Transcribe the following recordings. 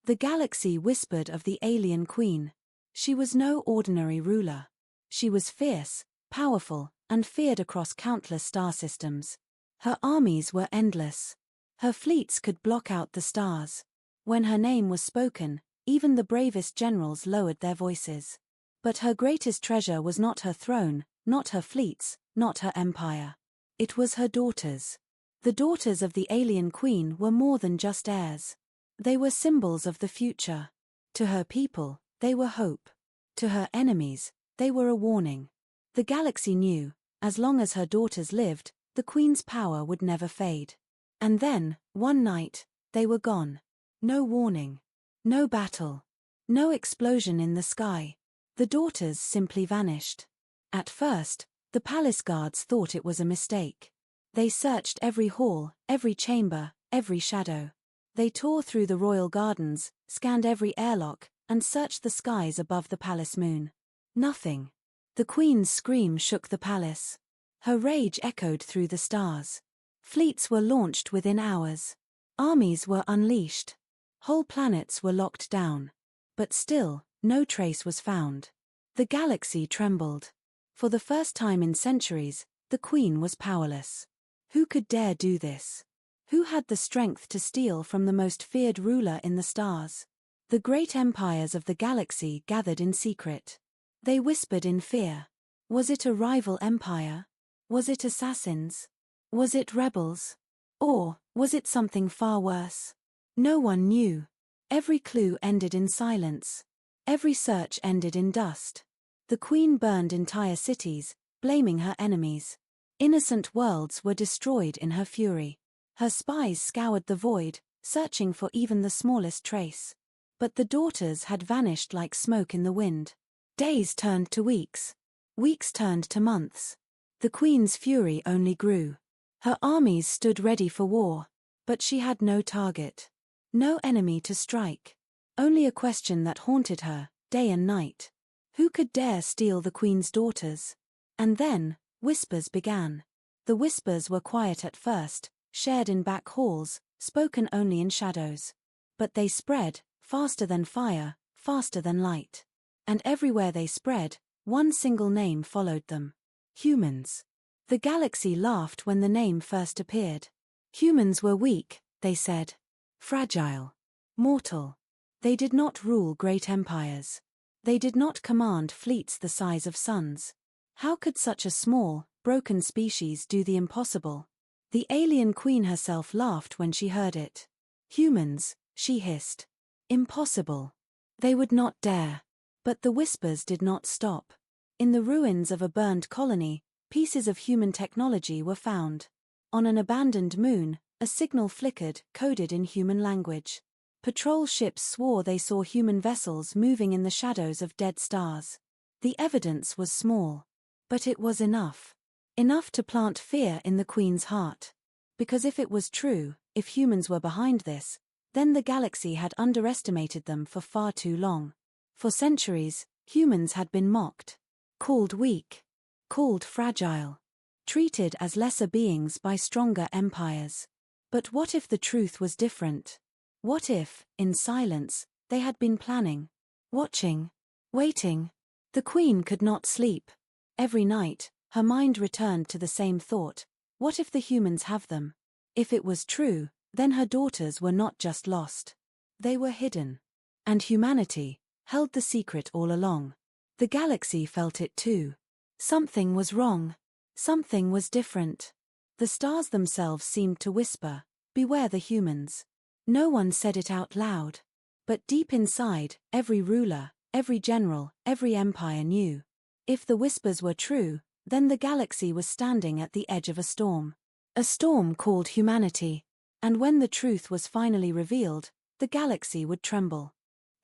The galaxy whispered of the alien queen. She was no ordinary ruler. She was fierce, powerful, and feared across countless star systems. Her armies were endless. Her fleets could block out the stars. When her name was spoken, even the bravest generals lowered their voices. But her greatest treasure was not her throne, not her fleets, not her empire. It was her daughters. The daughters of the alien queen were more than just heirs. They were symbols of the future. To her people, they were hope. To her enemies, they were a warning. The galaxy knew, as long as her daughters lived, the queen's power would never fade. And then, one night, they were gone. No warning. No battle. No explosion in the sky. The daughters simply vanished. At first, the palace guards thought it was a mistake. They searched every hall, every chamber, every shadow. They tore through the royal gardens, scanned every airlock, and searched the skies above the palace moon. Nothing. The queen's scream shook the palace. Her rage echoed through the stars. Fleets were launched within hours. Armies were unleashed. Whole planets were locked down. But still, no trace was found. The galaxy trembled. For the first time in centuries, the queen was powerless. Who could dare do this? Who had the strength to steal from the most feared ruler in the stars? The great empires of the galaxy gathered in secret. They whispered in fear. Was it a rival empire? Was it assassins? Was it rebels? Or was it something far worse? No one knew. Every clue ended in silence. Every search ended in dust. The queen burned entire cities, blaming her enemies. Innocent worlds were destroyed in her fury. Her spies scoured the void, searching for even the smallest trace. But the daughters had vanished like smoke in the wind. Days turned to weeks. Weeks turned to months. The queen's fury only grew. Her armies stood ready for war. But she had no target. No enemy to strike. Only a question that haunted her, day and night. Who could dare steal the queen's daughters? And then, whispers began. The whispers were quiet at first, shared in back halls, spoken only in shadows. But they spread, faster than fire, faster than light. And everywhere they spread, one single name followed them. Humans. The galaxy laughed when the name first appeared. Humans were weak, they said. Fragile. Mortal. They did not rule great empires. They did not command fleets the size of suns. How could such a small, broken species do the impossible? The alien queen herself laughed when she heard it. Humans, she hissed. Impossible. They would not dare. But the whispers did not stop. In the ruins of a burned colony, pieces of human technology were found. On an abandoned moon, a signal flickered, coded in human language. Patrol ships swore they saw human vessels moving in the shadows of dead stars. The evidence was small. But it was enough. Enough to plant fear in the queen's heart. Because if it was true, if humans were behind this, then the galaxy had underestimated them for far too long. For centuries, humans had been mocked. Called weak. Called fragile. Treated as lesser beings by stronger empires. But what if the truth was different? What if, in silence, they had been planning? Watching. Waiting. The queen could not sleep. Every night, her mind returned to the same thought. What if the humans have them? If it was true, then her daughters were not just lost. They were hidden. And humanity held the secret all along. The galaxy felt it too. Something was wrong. Something was different. The stars themselves seemed to whisper, "Beware the humans." No one said it out loud. But deep inside, every ruler, every general, every empire knew. If the whispers were true, then the galaxy was standing at the edge of a storm. A storm called humanity. And when the truth was finally revealed, the galaxy would tremble.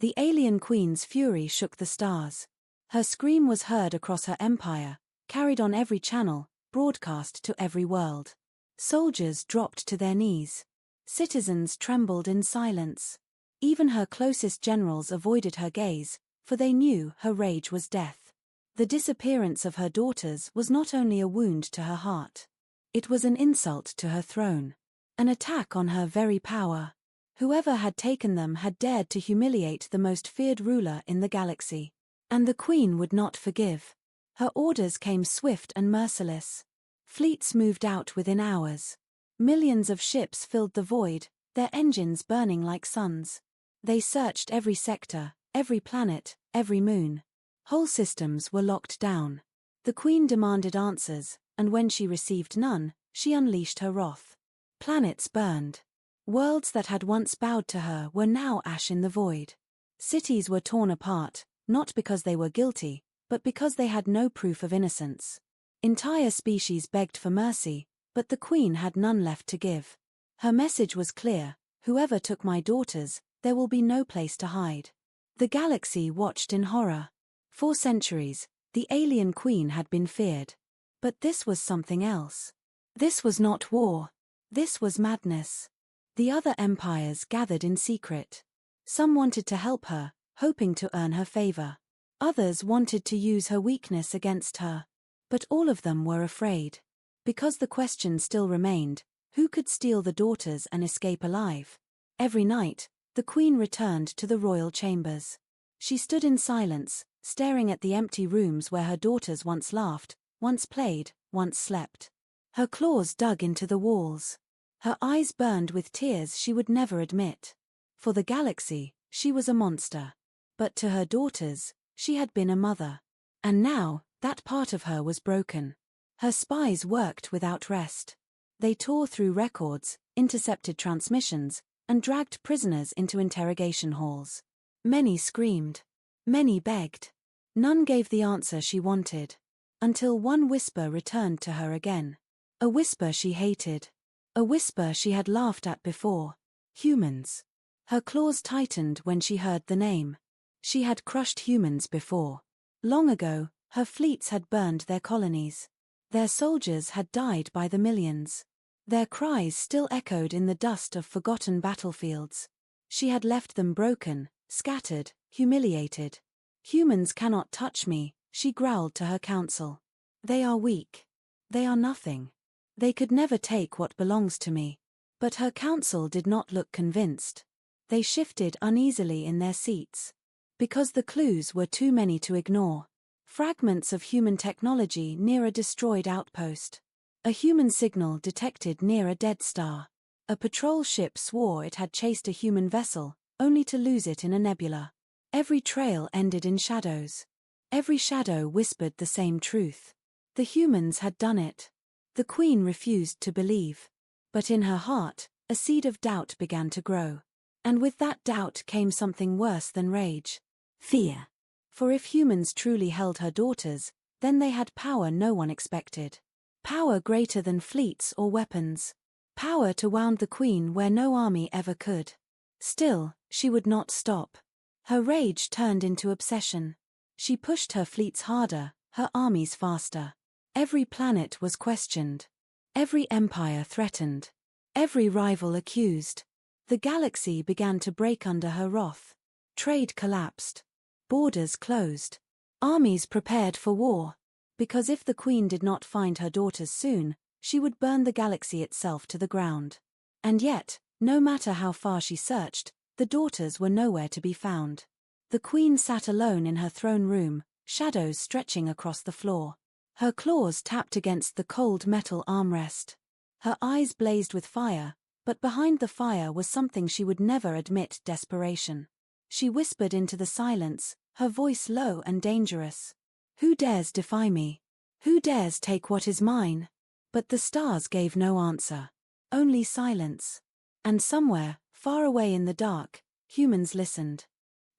The alien queen's fury shook the stars. Her scream was heard across her empire, carried on every channel, broadcast to every world. Soldiers dropped to their knees. Citizens trembled in silence. Even her closest generals avoided her gaze, for they knew her rage was death. The disappearance of her daughters was not only a wound to her heart. It was an insult to her throne. An attack on her very power. Whoever had taken them had dared to humiliate the most feared ruler in the galaxy. And the Queen would not forgive. Her orders came swift and merciless. Fleets moved out within hours. Millions of ships filled the void, their engines burning like suns. They searched every sector, every planet, every moon. Whole systems were locked down. The Queen demanded answers, and when she received none, she unleashed her wrath. Planets burned. Worlds that had once bowed to her were now ash in the void. Cities were torn apart, not because they were guilty, but because they had no proof of innocence. Entire species begged for mercy, but the Queen had none left to give. Her message was clear: whoever took my daughters, there will be no place to hide. The galaxy watched in horror. For centuries, the alien Queen had been feared. But this was something else. This was not war. This was madness. The other empires gathered in secret. Some wanted to help her, hoping to earn her favor. Others wanted to use her weakness against her. But all of them were afraid. Because the question still remained: who could steal the daughters and escape alive? Every night, the Queen returned to the royal chambers. She stood in silence, staring at the empty rooms where her daughters once laughed, once played, once slept. Her claws dug into the walls. Her eyes burned with tears she would never admit. For the galaxy, she was a monster. But to her daughters, she had been a mother. And now, that part of her was broken. Her spies worked without rest. They tore through records, intercepted transmissions, and dragged prisoners into interrogation halls. Many screamed. Many begged. None gave the answer she wanted. Until one whisper returned to her again. A whisper she hated. A whisper she had laughed at before. Humans. Her claws tightened when she heard the name. She had crushed humans before. Long ago, her fleets had burned their colonies. Their soldiers had died by the millions. Their cries still echoed in the dust of forgotten battlefields. She had left them broken, scattered, humiliated. Humans cannot touch me, she growled to her council. They are weak. They are nothing. They could never take what belongs to me. But her council did not look convinced. They shifted uneasily in their seats. Because the clues were too many to ignore. Fragments of human technology near a destroyed outpost. A human signal detected near a dead star. A patrol ship swore it had chased a human vessel, only to lose it in a nebula. Every trail ended in shadows. Every shadow whispered the same truth. The humans had done it. The Queen refused to believe. But in her heart, a seed of doubt began to grow. And with that doubt came something worse than rage. Fear. For if humans truly held her daughters, then they had power no one expected. Power greater than fleets or weapons. Power to wound the Queen where no army ever could. Still, she would not stop. Her rage turned into obsession. She pushed her fleets harder, her armies faster. Every planet was questioned. Every empire threatened. Every rival accused. The galaxy began to break under her wrath. Trade collapsed. Borders closed. Armies prepared for war. Because if the Queen did not find her daughters soon, she would burn the galaxy itself to the ground. And yet, no matter how far she searched, the daughters were nowhere to be found. The Queen sat alone in her throne room, shadows stretching across the floor. Her claws tapped against the cold metal armrest. Her eyes blazed with fire, but behind the fire was something she would never admit: desperation. She whispered into the silence, her voice low and dangerous. Who dares defy me? Who dares take what is mine? But the stars gave no answer. Only silence. And somewhere, far away in the dark, humans listened.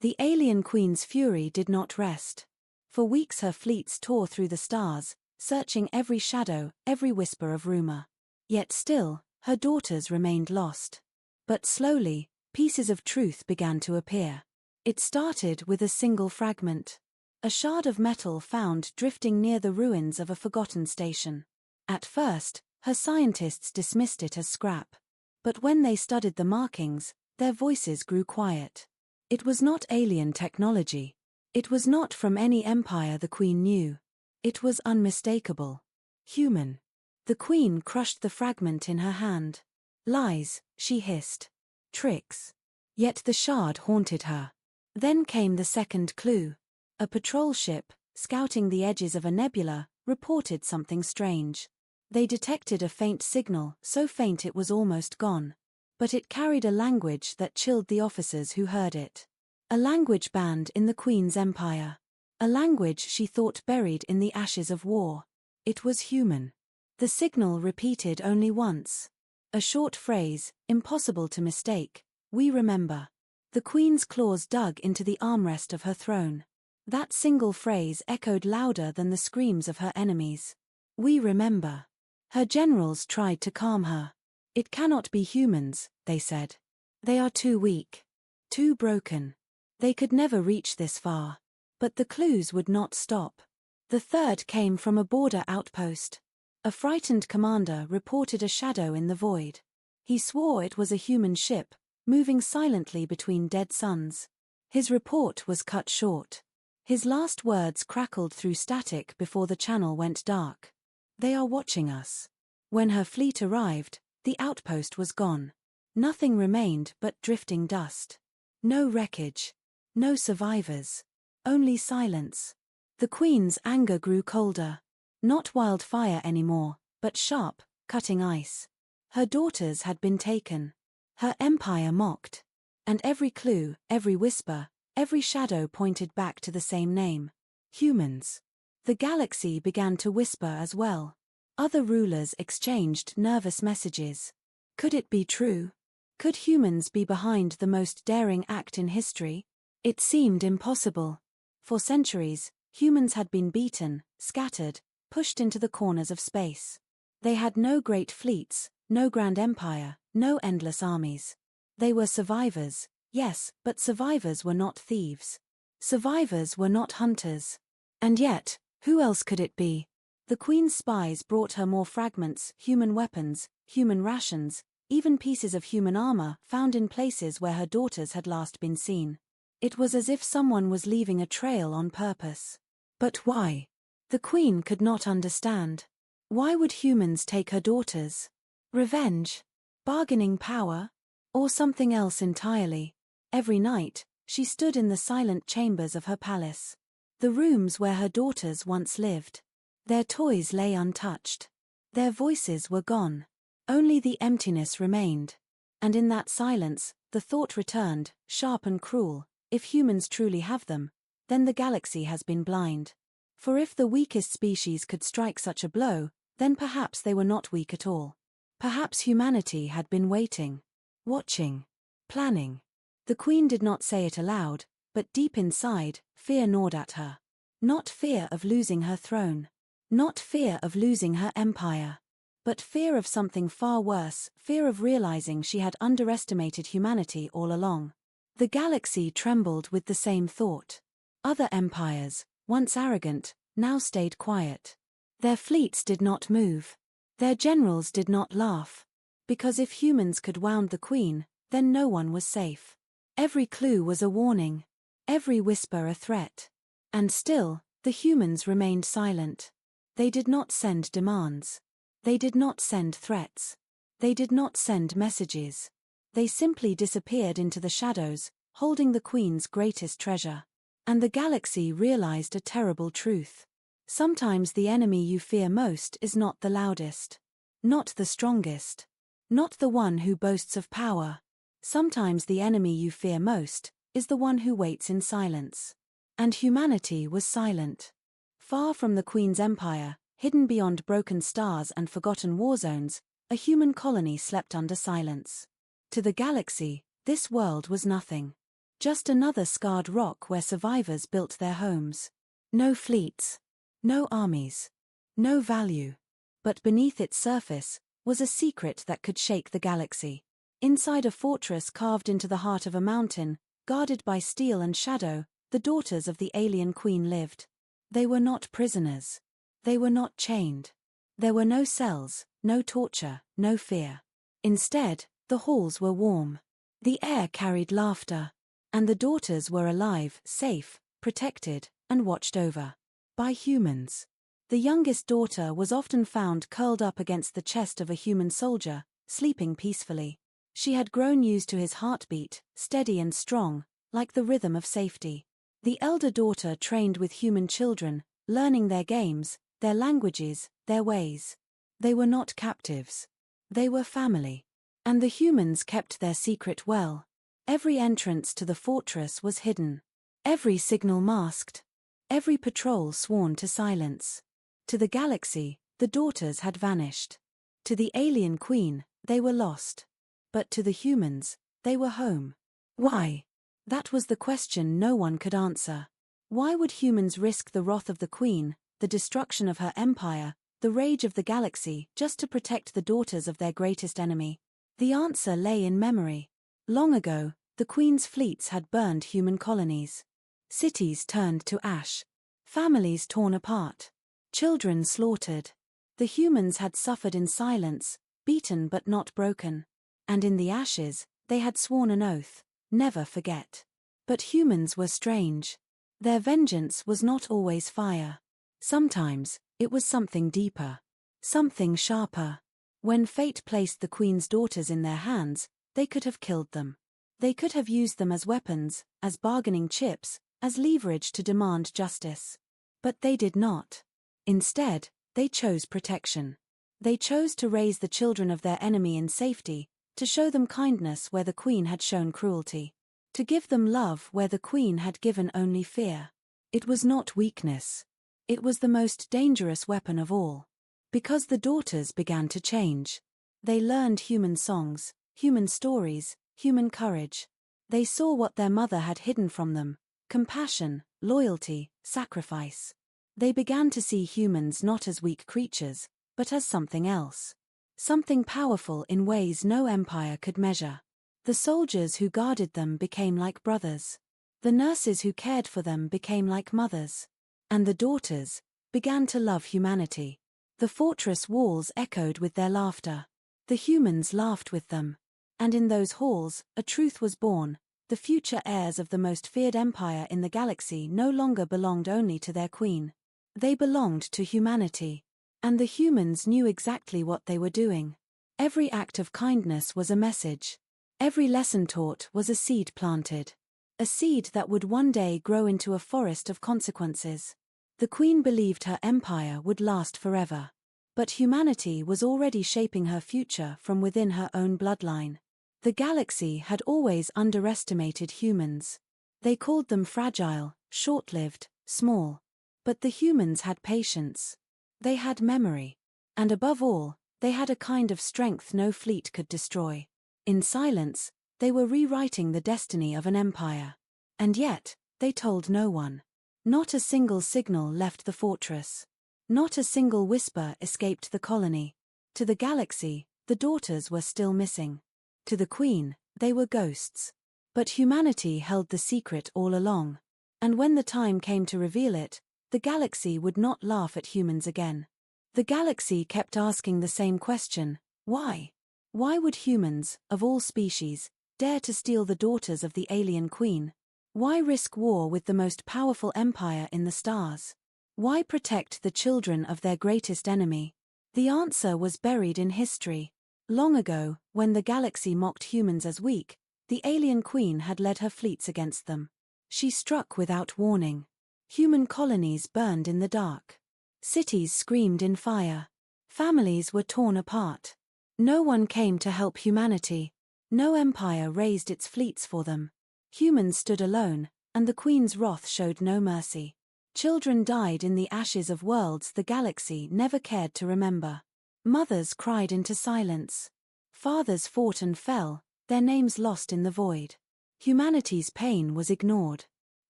The alien Queen's fury did not rest. For weeks her fleets tore through the stars, searching every shadow, every whisper of rumor. Yet still, her daughters remained lost. But slowly, pieces of truth began to appear. It started with a single fragment. A shard of metal found drifting near the ruins of a forgotten station. At first, her scientists dismissed it as scrap. But when they studied the markings, their voices grew quiet. It was not alien technology. It was not from any empire the Queen knew. It was unmistakable. Human. The Queen crushed the fragment in her hand. Lies, she hissed. tricks. Yet the shard haunted her. Then came the second clue. A patrol ship, scouting the edges of a nebula, reported something strange. They detected a faint signal, so faint it was almost gone. But it carried a language that chilled the officers who heard it. A language banned in the Queen's empire. A language she thought buried in the ashes of war. It was human. The signal repeated only once. A short phrase, impossible to mistake. We remember. The Queen's claws dug into the armrest of her throne. That single phrase echoed louder than the screams of her enemies. We remember. Her generals tried to calm her. It cannot be humans, they said. They are too weak. Too broken. They could never reach this far. But the clues would not stop. The third came from a border outpost. A frightened commander reported a shadow in the void. He swore it was a human ship, moving silently between dead suns. His report was cut short. His last words crackled through static before the channel went dark. They are watching us. When her fleet arrived, the outpost was gone. Nothing remained but drifting dust. No wreckage. No survivors. Only silence. The Queen's anger grew colder. Not wildfire anymore, but sharp, cutting ice. Her daughters had been taken. Her empire mocked. And every clue, every whisper, every shadow pointed back to the same name. Humans. The galaxy began to whisper as well. Other rulers exchanged nervous messages. Could it be true? Could humans be behind the most daring act in history? It seemed impossible. For centuries, humans had been beaten, scattered, pushed into the corners of space. They had no great fleets, no grand empire, no endless armies. They were survivors, yes, but survivors were not thieves. Survivors were not hunters. And yet, who else could it be? The Queen's spies brought her more fragments, human weapons, human rations, even pieces of human armor found in places where her daughters had last been seen. It was as if someone was leaving a trail on purpose. But why? The Queen could not understand. Why would humans take her daughters? Revenge? Bargaining power? Or something else entirely? Every night, she stood in the silent chambers of her palace. The rooms where her daughters once lived. Their toys lay untouched. Their voices were gone. Only the emptiness remained. And in that silence, the thought returned, sharp and cruel, if humans truly have them, then the galaxy has been blind. For if the weakest species could strike such a blow, then perhaps they were not weak at all. Perhaps humanity had been waiting, watching, planning. The Queen did not say it aloud, but deep inside, fear gnawed at her. Not fear of losing her throne. Not fear of losing her empire. But fear of something far worse, fear of realizing she had underestimated humanity all along. The galaxy trembled with the same thought. Other empires, once arrogant, now stayed quiet. Their fleets did not move. Their generals did not laugh. Because if humans could wound the Queen, then no one was safe. Every clue was a warning. Every whisper a threat. And still, the humans remained silent. They did not send demands. They did not send threats. They did not send messages. They simply disappeared into the shadows, holding the Queen's greatest treasure. And the galaxy realized a terrible truth. Sometimes the enemy you fear most is not the loudest. Not the strongest. Not the one who boasts of power. Sometimes the enemy you fear most is the one who waits in silence. And humanity was silent. Far from the Queen's empire, hidden beyond broken stars and forgotten war zones, a human colony slept under silence. To the galaxy, this world was nothing. Just another scarred rock where survivors built their homes. No fleets. No armies. No value. But beneath its surface was a secret that could shake the galaxy. Inside a fortress carved into the heart of a mountain, guarded by steel and shadow, the daughters of the alien Queen lived. They were not prisoners. They were not chained. There were no cells, no torture, no fear. Instead, the halls were warm. The air carried laughter. And the daughters were alive, safe, protected, and watched over. By humans. The youngest daughter was often found curled up against the chest of a human soldier, sleeping peacefully. She had grown used to his heartbeat, steady and strong, like the rhythm of safety. The elder daughter trained with human children, learning their games, their languages, their ways. They were not captives. They were family. And the humans kept their secret well. Every entrance to the fortress was hidden. Every signal masked. Every patrol sworn to silence. To the galaxy, the daughters had vanished. To the alien queen, they were lost. But to the humans, they were home. Why? That was the question no one could answer. Why would humans risk the wrath of the queen, the destruction of her empire, the rage of the galaxy, just to protect the daughters of their greatest enemy? The answer lay in memory. Long ago, the queen's fleets had burned human colonies. Cities turned to ash. Families torn apart. Children slaughtered. The humans had suffered in silence, beaten but not broken. And in the ashes, they had sworn an oath, never forget. But humans were strange. Their vengeance was not always fire. Sometimes, it was something deeper. Something sharper. When fate placed the queen's daughters in their hands, they could have killed them. They could have used them as weapons, as bargaining chips, as leverage to demand justice. But they did not. Instead, they chose protection. They chose to raise the children of their enemy in safety, to show them kindness where the queen had shown cruelty. To give them love where the queen had given only fear. It was not weakness. It was the most dangerous weapon of all. Because the daughters began to change. They learned human songs, human stories, human courage. They saw what their mother had hidden from them: compassion, loyalty, sacrifice. They began to see humans not as weak creatures, but as something else. Something powerful in ways no empire could measure. The soldiers who guarded them became like brothers. The nurses who cared for them became like mothers. And the daughters began to love humanity. The fortress walls echoed with their laughter. The humans laughed with them. And in those halls, a truth was born: the future heirs of the most feared empire in the galaxy no longer belonged only to their queen. They belonged to humanity. And the humans knew exactly what they were doing. Every act of kindness was a message. Every lesson taught was a seed planted. A seed that would one day grow into a forest of consequences. The queen believed her empire would last forever. But humanity was already shaping her future from within her own bloodline. The galaxy had always underestimated humans. They called them fragile, short-lived, small. But the humans had patience. They had memory. And above all, they had a kind of strength no fleet could destroy. In silence, they were rewriting the destiny of an empire. And yet, they told no one. Not a single signal left the fortress. Not a single whisper escaped the colony. To the galaxy, the daughters were still missing. To the queen, they were ghosts. But humanity held the secret all along. And when the time came to reveal it, the galaxy would not laugh at humans again. The galaxy kept asking the same question: why? Why would humans, of all species, dare to steal the daughters of the alien queen? Why risk war with the most powerful empire in the stars? Why protect the children of their greatest enemy? The answer was buried in history. Long ago, when the galaxy mocked humans as weak, the alien queen had led her fleets against them. She struck without warning. Human colonies burned in the dark. Cities screamed in fire. Families were torn apart. No one came to help humanity. No empire raised its fleets for them. Humans stood alone, and the queen's wrath showed no mercy. Children died in the ashes of worlds the galaxy never cared to remember. Mothers cried into silence. Fathers fought and fell, their names lost in the void. Humanity's pain was ignored.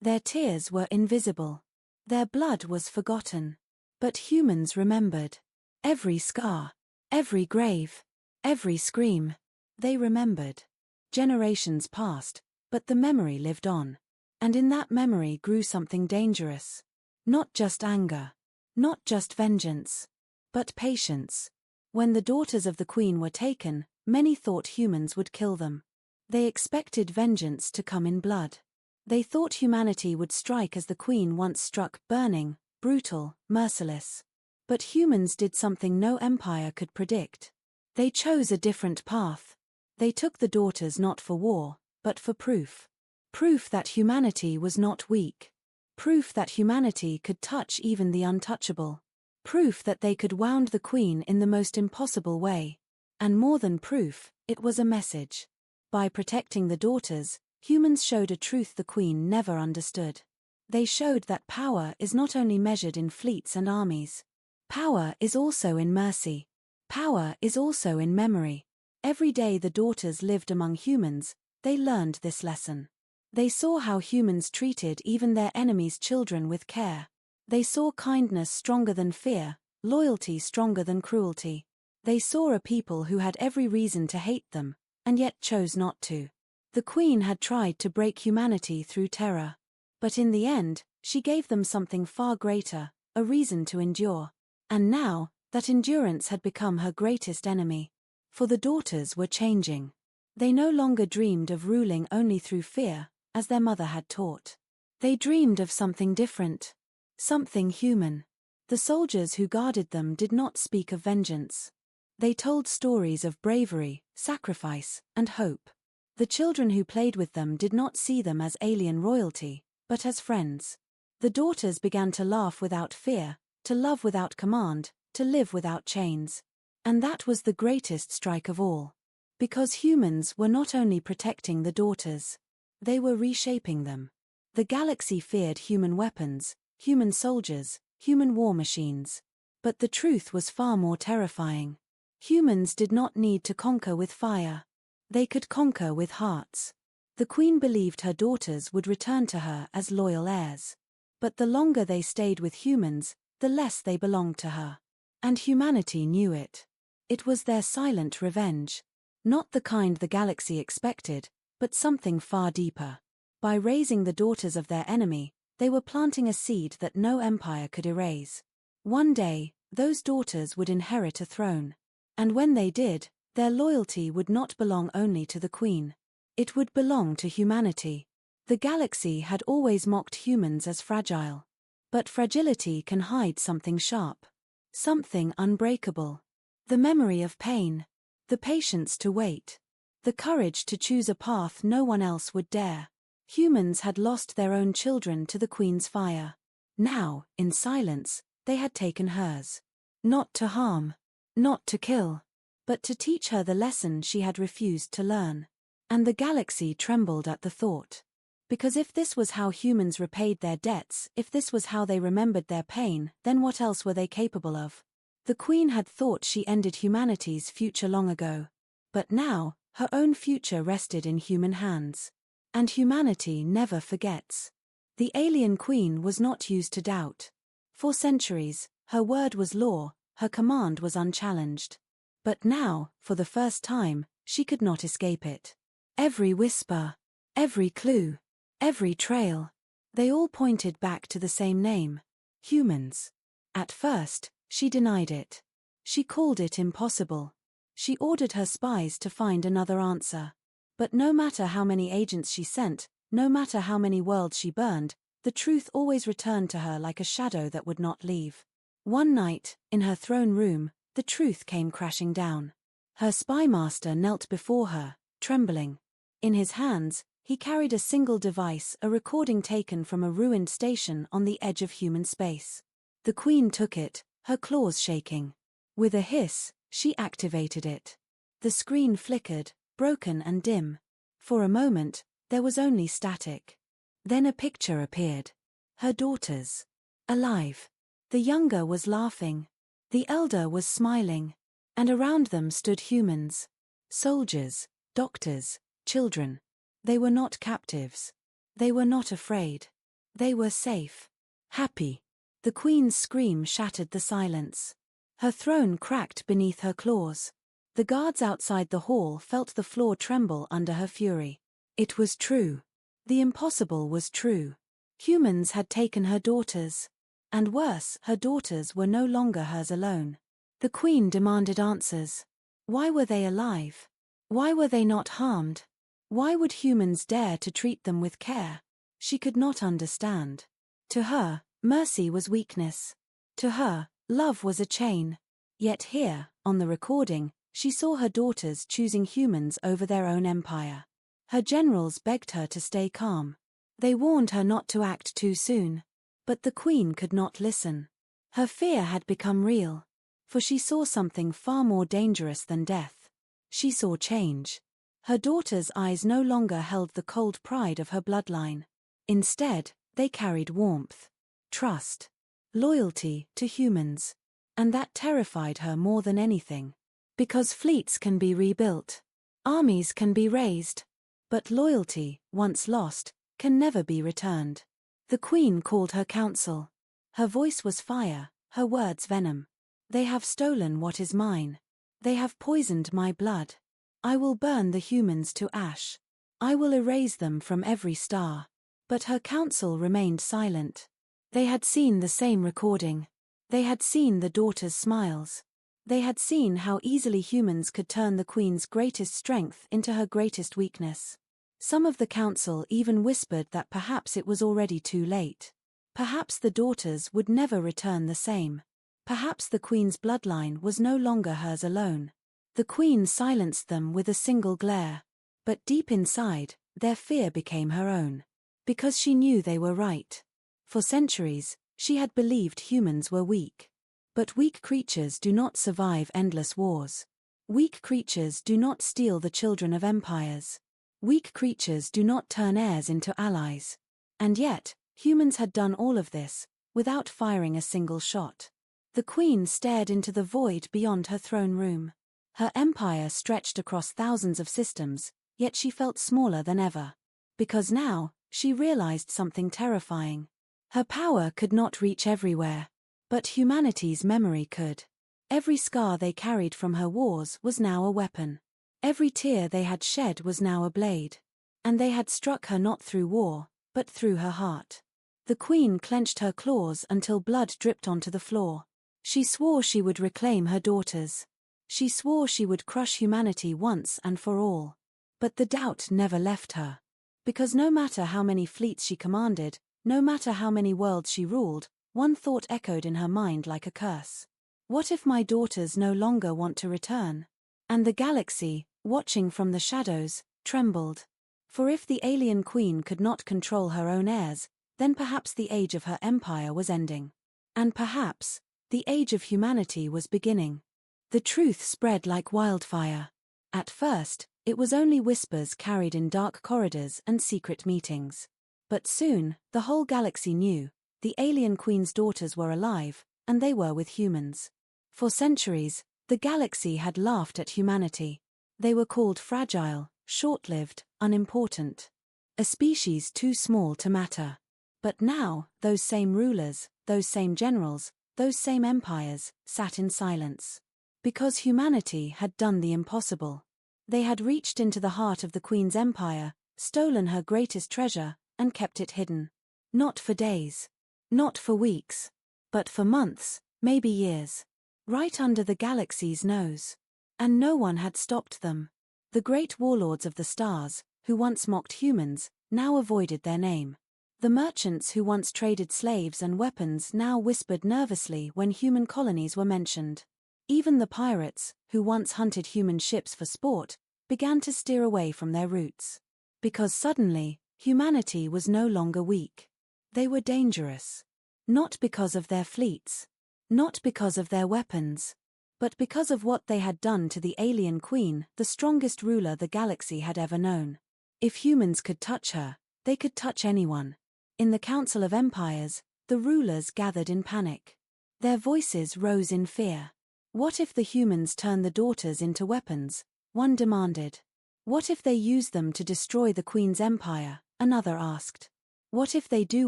Their tears were invisible. Their blood was forgotten. But humans remembered. Every scar. Every grave. Every scream. They remembered. Generations passed, but the memory lived on. And in that memory grew something dangerous. Not just anger. Not just vengeance. But patience. When the daughters of the queen were taken, many thought humans would kill them. They expected vengeance to come in blood. They thought humanity would strike as the queen once struck, burning, brutal, merciless. But humans did something no empire could predict. They chose a different path. They took the daughters not for war, but for proof. Proof that humanity was not weak. Proof that humanity could touch even the untouchable. Proof that they could wound the queen in the most impossible way. And more than proof, it was a message. By protecting the daughters, humans showed a truth the queen never understood. They showed that power is not only measured in fleets and armies. Power is also in mercy. Power is also in memory. Every day the daughters lived among humans, they learned this lesson. They saw how humans treated even their enemies' children with care. They saw kindness stronger than fear, loyalty stronger than cruelty. They saw a people who had every reason to hate them, and yet chose not to. The queen had tried to break humanity through terror. But in the end, she gave them something far greater, a reason to endure. And now, that endurance had become her greatest enemy. For the daughters were changing. They no longer dreamed of ruling only through fear, as their mother had taught. They dreamed of something different. Something human. The soldiers who guarded them did not speak of vengeance. They told stories of bravery, sacrifice, and hope. The children who played with them did not see them as alien royalty, but as friends. The daughters began to laugh without fear, to love without command, to live without chains. And that was the greatest strike of all. Because humans were not only protecting the daughters, they were reshaping them. The galaxy feared human weapons, human soldiers, human war machines. But the truth was far more terrifying. Humans did not need to conquer with fire. They could conquer with hearts. The queen believed her daughters would return to her as loyal heirs. But the longer they stayed with humans, the less they belonged to her. And humanity knew it. It was their silent revenge. Not the kind the galaxy expected, but something far deeper. By raising the daughters of their enemy, they were planting a seed that no empire could erase. One day, those daughters would inherit a throne. And when they did, their loyalty would not belong only to the queen. It would belong to humanity. The galaxy had always mocked humans as fragile. But fragility can hide something sharp. Something unbreakable. The memory of pain. The patience to wait. The courage to choose a path no one else would dare. Humans had lost their own children to the queen's fire. Now, in silence, they had taken hers. Not to harm. Not to kill. But to teach her the lesson she had refused to learn. And the galaxy trembled at the thought. Because if this was how humans repaid their debts, if this was how they remembered their pain, then what else were they capable of? The queen had thought she ended humanity's future long ago. But now, her own future rested in human hands. And humanity never forgets. The alien queen was not used to doubt. For centuries, her word was law, her command was unchallenged. But now, for the first time, she could not escape it. Every whisper, every clue, every trail, they all pointed back to the same name: humans. At first, she denied it. She called it impossible. She ordered her spies to find another answer. But no matter how many agents she sent, no matter how many worlds she burned, the truth always returned to her like a shadow that would not leave. One night, in her throne room, the truth came crashing down. Her spy master knelt before her, trembling. In his hands, he carried a single device, a recording taken from a ruined station on the edge of human space. The queen took it, her claws shaking. With a hiss, she activated it. The screen flickered, broken and dim. For a moment, there was only static. Then a picture appeared. Her daughters. Alive. The younger was laughing. The elder was smiling. And around them stood humans. Soldiers, doctors, children. They were not captives. They were not afraid. They were safe. Happy. The queen's scream shattered the silence. Her throne cracked beneath her claws. The guards outside the hall felt the floor tremble under her fury. It was true. The impossible was true. Humans had taken her daughters. And worse, her daughters were no longer hers alone. The queen demanded answers. Why were they alive? Why were they not harmed? Why would humans dare to treat them with care? She could not understand. To her, mercy was weakness. To her, love was a chain. Yet here, on the recording, She saw her daughters choosing humans over their own empire. Her generals begged her to stay calm. They warned her not to act too soon. But the queen could not listen. Her fear had become real. For she saw something far more dangerous than death. She saw change. Her daughters' eyes no longer held the cold pride of her bloodline. Instead, they carried warmth, trust, loyalty to humans. And that terrified her more than anything. Because fleets can be rebuilt. Armies can be raised. But loyalty, once lost, can never be returned. The queen called her council. Her voice was fire, her words venom. They have stolen what is mine. They have poisoned my blood. I will burn the humans to ash. I will erase them from every star. But her council remained silent. They had seen the same recording. They had seen the daughters' smiles. They had seen how easily humans could turn the queen's greatest strength into her greatest weakness. Some of the council even whispered that perhaps it was already too late. Perhaps the daughters would never return the same. Perhaps the queen's bloodline was no longer hers alone. The queen silenced them with a single glare. But deep inside, their fear became her own. Because she knew they were right. For centuries, she had believed humans were weak. But weak creatures do not survive endless wars. Weak creatures do not steal the children of empires. Weak creatures do not turn heirs into allies. And yet, humans had done all of this, without firing a single shot. The queen stared into the void beyond her throne room. Her empire stretched across thousands of systems, yet she felt smaller than ever. Because now, she realized something terrifying. Her power could not reach everywhere. But humanity's memory could. Every scar they carried from her wars was now a weapon. Every tear they had shed was now a blade. And they had struck her not through war, but through her heart. The queen clenched her claws until blood dripped onto the floor. She swore she would reclaim her daughters. She swore she would crush humanity once and for all. But the doubt never left her. Because no matter how many fleets she commanded, no matter how many worlds she ruled, one thought echoed in her mind like a curse. What if my daughters no longer want to return? And the galaxy, watching from the shadows, trembled. For if the alien queen could not control her own heirs, then perhaps the age of her empire was ending. And perhaps, the age of humanity was beginning. The truth spread like wildfire. At first, it was only whispers carried in dark corridors and secret meetings. But soon, the whole galaxy knew. The alien queen's daughters were alive, and they were with humans. For centuries, the galaxy had laughed at humanity. They were called fragile, short-lived, unimportant. A species too small to matter. But now, those same rulers, those same generals, those same empires, sat in silence. Because humanity had done the impossible. They had reached into the heart of the queen's empire, stolen her greatest treasure, and kept it hidden. Not for days. Not for weeks. But for months, maybe years. Right under the galaxy's nose. And no one had stopped them. The great warlords of the stars, who once mocked humans, now avoided their name. The merchants who once traded slaves and weapons now whispered nervously when human colonies were mentioned. Even the pirates, who once hunted human ships for sport, began to steer away from their roots. Because suddenly, humanity was no longer weak. They were dangerous. Not because of their fleets. Not because of their weapons. But because of what they had done to the alien queen, the strongest ruler the galaxy had ever known. If humans could touch her, they could touch anyone. In the Council of Empires, the rulers gathered in panic. Their voices rose in fear. What if the humans turn the daughters into weapons? One demanded. What if they use them to destroy the queen's empire? Another asked. What if they do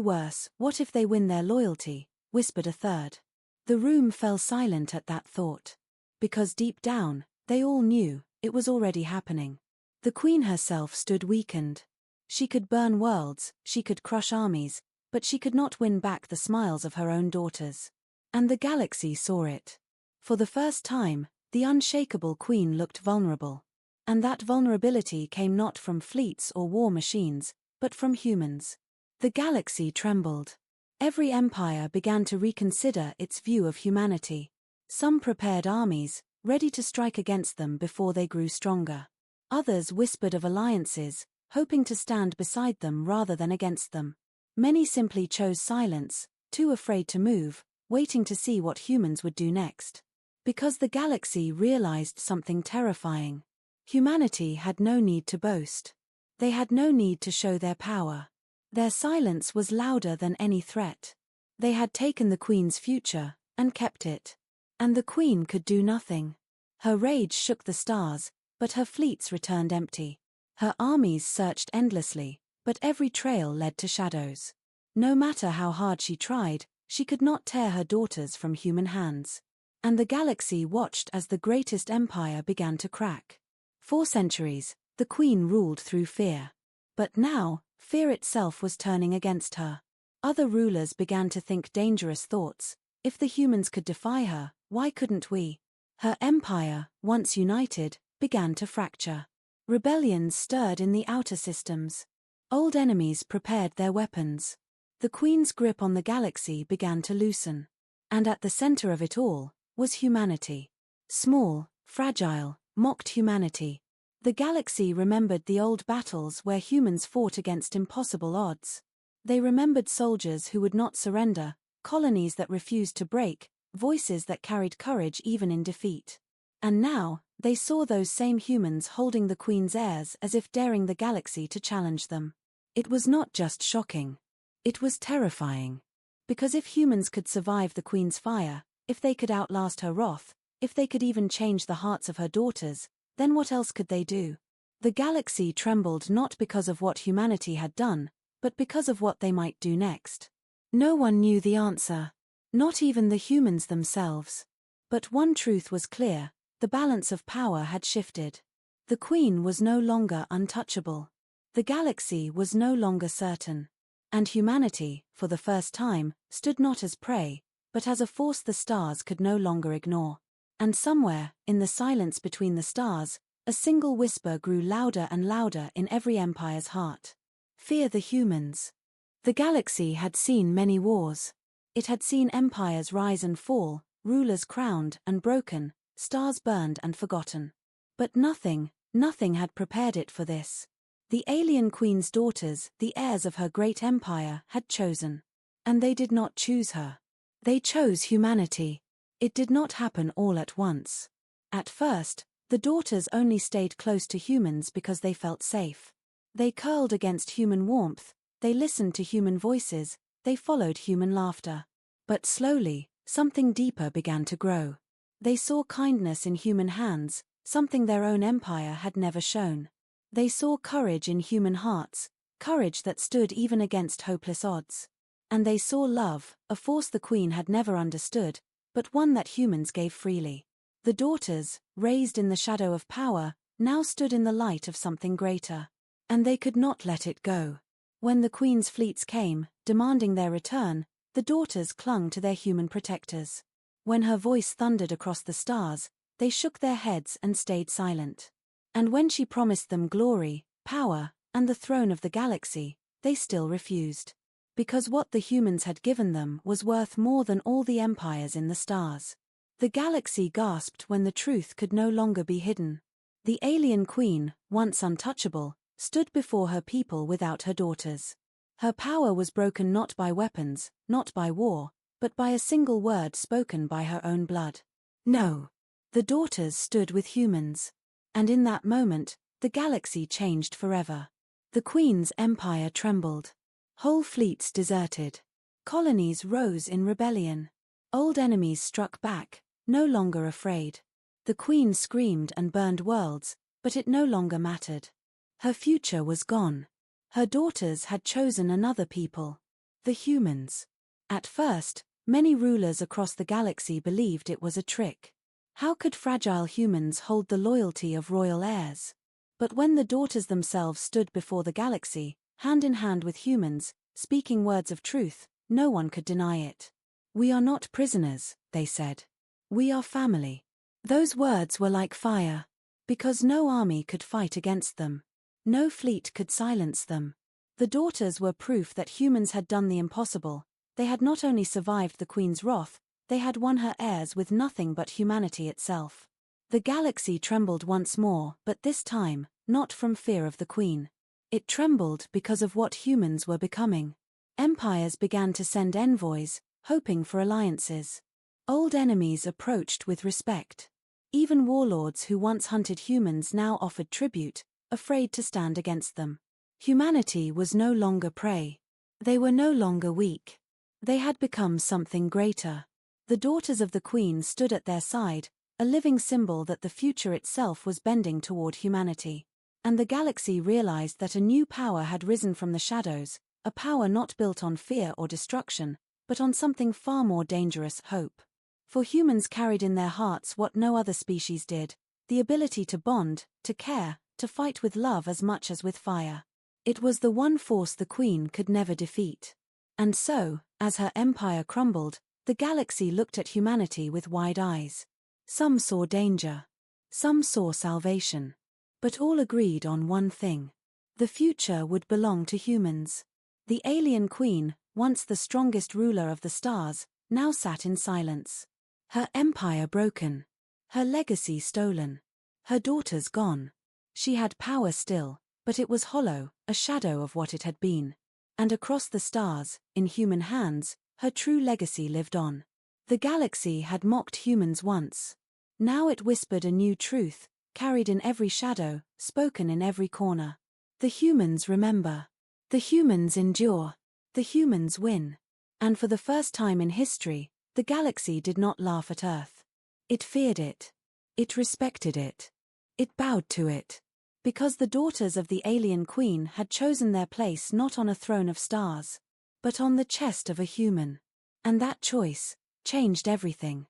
worse? What if they win their loyalty? Whispered a third. The room fell silent at that thought. Because deep down, they all knew, it was already happening. The queen herself stood weakened. She could burn worlds, she could crush armies, but she could not win back the smiles of her own daughters. And the galaxy saw it. For the first time, the unshakable queen looked vulnerable. And that vulnerability came not from fleets or war machines, but from humans. The galaxy trembled. Every empire began to reconsider its view of humanity. Some prepared armies, ready to strike against them before they grew stronger. Others whispered of alliances, hoping to stand beside them rather than against them. Many simply chose silence, too afraid to move, waiting to see what humans would do next. Because the galaxy realized something terrifying. Humanity had no need to boast. They had no need to show their power. Their silence was louder than any threat. They had taken the Queen's future, and kept it. And the Queen could do nothing. Her rage shook the stars, but her fleets returned empty. Her armies searched endlessly, but every trail led to shadows. No matter how hard she tried, she could not tear her daughters from human hands. And the galaxy watched as the greatest empire began to crack. For centuries, the Queen ruled through fear. But now, fear itself was turning against her. Other rulers began to think dangerous thoughts. If the humans could defy her, why couldn't we? Her empire, once united, began to fracture. Rebellions stirred in the outer systems. Old enemies prepared their weapons. The Queen's grip on the galaxy began to loosen. And at the center of it all was humanity. Small, fragile, mocked humanity. The galaxy remembered the old battles where humans fought against impossible odds. They remembered soldiers who would not surrender, colonies that refused to break, voices that carried courage even in defeat. And now, they saw those same humans holding the Queen's heirs as if daring the galaxy to challenge them. It was not just shocking. It was terrifying. Because if humans could survive the Queen's fire, if they could outlast her wrath, if they could even change the hearts of her daughters, then what else could they do? The galaxy trembled not because of what humanity had done, but because of what they might do next. No one knew the answer. Not even the humans themselves. But one truth was clear, the balance of power had shifted. The Queen was no longer untouchable. The galaxy was no longer certain. And humanity, for the first time, stood not as prey, but as a force the stars could no longer ignore. And somewhere, in the silence between the stars, a single whisper grew louder and louder in every empire's heart. Fear the humans. The galaxy had seen many wars. It had seen empires rise and fall, rulers crowned and broken, stars burned and forgotten. But nothing had prepared it for this. The alien Queen's daughters, the heirs of her great empire, had chosen. And they did not choose her. They chose humanity. It did not happen all at once. At first, the daughters only stayed close to humans because they felt safe. They curled against human warmth, they listened to human voices, they followed human laughter. But slowly, something deeper began to grow. They saw kindness in human hands, something their own empire had never shown. They saw courage in human hearts, courage that stood even against hopeless odds. And they saw love, a force the Queen had never understood, but one that humans gave freely. The daughters, raised in the shadow of power, now stood in the light of something greater. And they could not let it go. When the Queen's fleets came, demanding their return, the daughters clung to their human protectors. When her voice thundered across the stars, they shook their heads and stayed silent. And when she promised them glory, power, and the throne of the galaxy, they still refused. Because what the humans had given them was worth more than all the empires in the stars. The galaxy gasped when the truth could no longer be hidden. The alien Queen, once untouchable, stood before her people without her daughters. Her power was broken not by weapons, not by war, but by a single word spoken by her own blood. No. The daughters stood with humans. And in that moment, the galaxy changed forever. The Queen's empire trembled. Whole fleets deserted. Colonies rose in rebellion. Old enemies struck back, no longer afraid. The Queen screamed and burned worlds, but it no longer mattered. Her future was gone. Her daughters had chosen another people. The humans. At first, many rulers across the galaxy believed it was a trick. How could fragile humans hold the loyalty of royal heirs? But when the daughters themselves stood before the galaxy, hand in hand with humans, speaking words of truth, no one could deny it. "We are not prisoners," they said. "We are family." Those words were like fire. Because no army could fight against them. No fleet could silence them. The daughters were proof that humans had done the impossible. They had not only survived the Queen's wrath, they had won her heirs with nothing but humanity itself. The galaxy trembled once more, but this time, not from fear of the Queen. It trembled because of what humans were becoming. Empires began to send envoys, hoping for alliances. Old enemies approached with respect. Even warlords who once hunted humans now offered tribute, afraid to stand against them. Humanity was no longer prey. They were no longer weak. They had become something greater. The daughters of the Queen stood at their side, a living symbol that the future itself was bending toward humanity. And the galaxy realized that a new power had risen from the shadows, a power not built on fear or destruction, but on something far more dangerous: hope. For humans carried in their hearts what no other species did, the ability to bond, to care, to fight with love as much as with fire. It was the one force the Queen could never defeat. And so, as her empire crumbled, the galaxy looked at humanity with wide eyes. Some saw danger. Some saw salvation. But all agreed on one thing. The future would belong to humans. The alien Queen, once the strongest ruler of the stars, now sat in silence. Her empire broken. Her legacy stolen. Her daughters gone. She had power still, but it was hollow, a shadow of what it had been. And across the stars, in human hands, her true legacy lived on. The galaxy had mocked humans once. Now it whispered a new truth, carried in every shadow, spoken in every corner. The humans remember. The humans endure. The humans win. And for the first time in history, the galaxy did not laugh at Earth. It feared it. It respected it. It bowed to it. Because the daughters of the alien Queen had chosen their place not on a throne of stars, but on the chest of a human. And that choice changed everything.